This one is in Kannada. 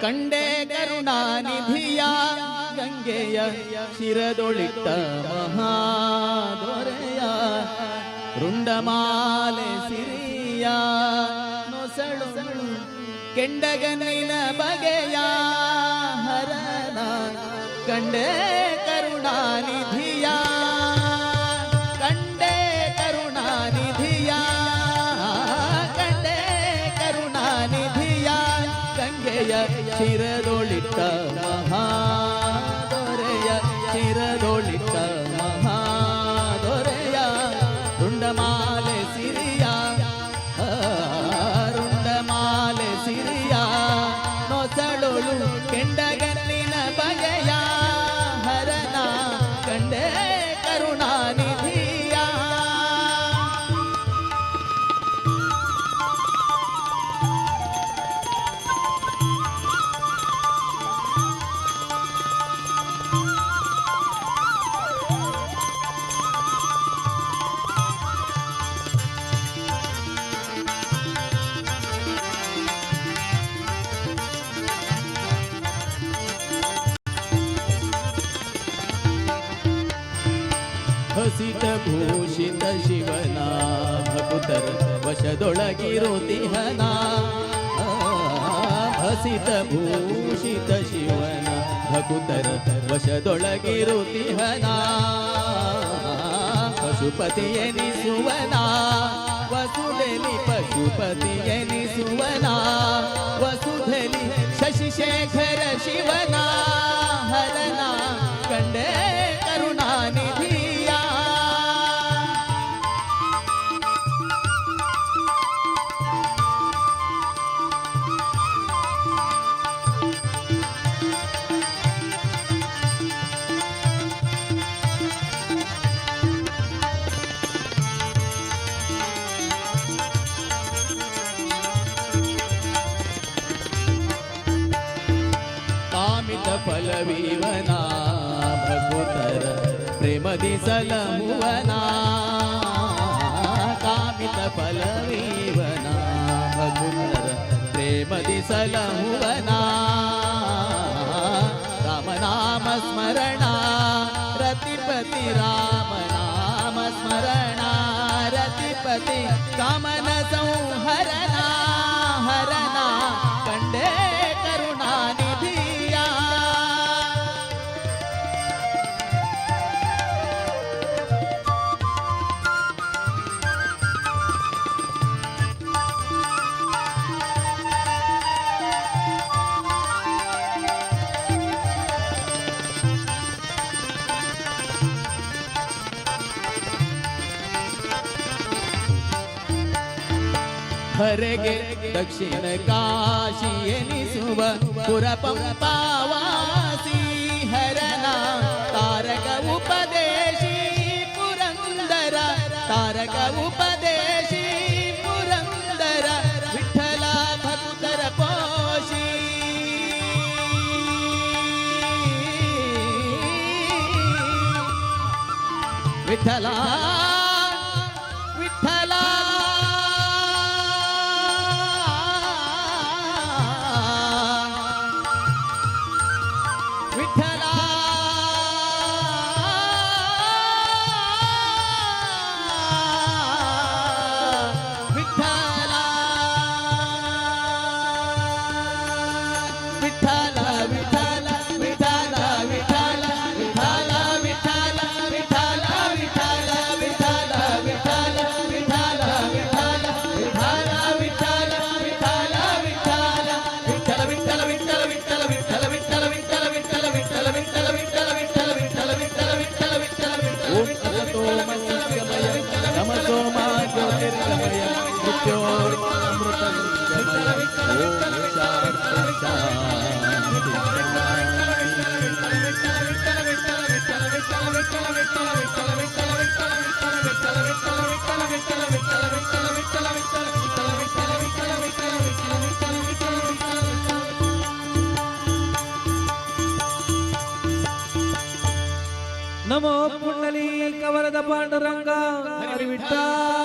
ಕಂಡೆ ಕರುಣಾನಿಧಿಯ ಗಂಗೆಯ ಶಿರದೊಳಿಟ್ಟ ಮಹಾದೊರೆಯ ರುಂಡಮಾಲೆ ಸಿರಿಯ ನೊಸಳು ಕೆಂಡಗನಿನ ಬಗೆಯ ಹರನ ಕಂಡೆ ಕರುಣಾನಿಧಿಯ ಕಂಡೆ ಕರುಣಾನಿಧಿಯ ಕಂಡೆ ಕರುಣಾನಿಧಿಯ ಗಂಗೆಯ ಶಿರದೊಳಿಟ್ಟ ಮಹಾದೊರೆಯ ಶಿರದೊಳಿಟ್ಟ ಮಹಾದೊರೆಯ ರುಂಡಮಾಲೆ ಸಿರಿಯ ರುಂಡಮಾಲೆ ಸಿರಿಯ ನೊಸಳೊಳು ಕೆಂಡಗನ್ನಿನ ಬಗೆಯ ಹರನ ಕಂಡೆ ಕರುಣಾನಿಧಿಯ ಹಸಿತ ಭೂಷಿತ ಶಿವನ ಭಕುತರ ವಶದೊಳಗಿರುತಿಹನ ಹಸಿತ ಭೂಷಿತ ಶಿವನ ಭಕುತರ ವಶದೊಳಗಿರುತಿಹನ ಪಶುಪತಿ ಎನಿಸುವನ ವಸುಧಲಿ ಪಶುಪತಿ ಎನಿಸುವನ ವಸುಧಲಿ ಶಶಿಶೇಖರ ಶಿವನ ಹರನ ಕಂಡೆ ಕರುಣಾನಿಧಿ ಫಲವೀವನ ಭಕುತರ ಪ್ರೇಮದಿ ಸಲಹುವನ ಕಾಮಿತ ಫಲವೀವನ ಭಕುತರ ಪ್ರೇಮದಿ ಸಲಹುವನ ರಾಮನಾಮ ಸ್ಮರಣ ರತಿಪತಿ ರಾಮನಾಮ ಸ್ಮರಣ ರತಿಪತಿ ಕಾಮನ ಸಂಹರಣ ಹರನ ಕಂಡೆ ಕರುಣಾನಿಧಿ ಹರೆಗೆ ದಕ್ಷಿಣ ಕಾಶಿ ಎನಿಸುವ ಪುರಪಂಪಾವಾಸಿ ಹರನ ತಾರಕ ಉಪದೇಶಿ ಪುರಂದರ ತಾರಕ ಉಪದೇಶಿ ಪುರಂದರ ವಿಠಲ ಭಕ್ತರ ಪೋಷಿ ವಿಠಲ ವಿಠಲ ವಿಠಲ ನಮೋ ಪುಂಡಲೀಕ ವರದ ಪಾಂಡುರಂಗ ಹರಿ ವಿಠ್ಠಲ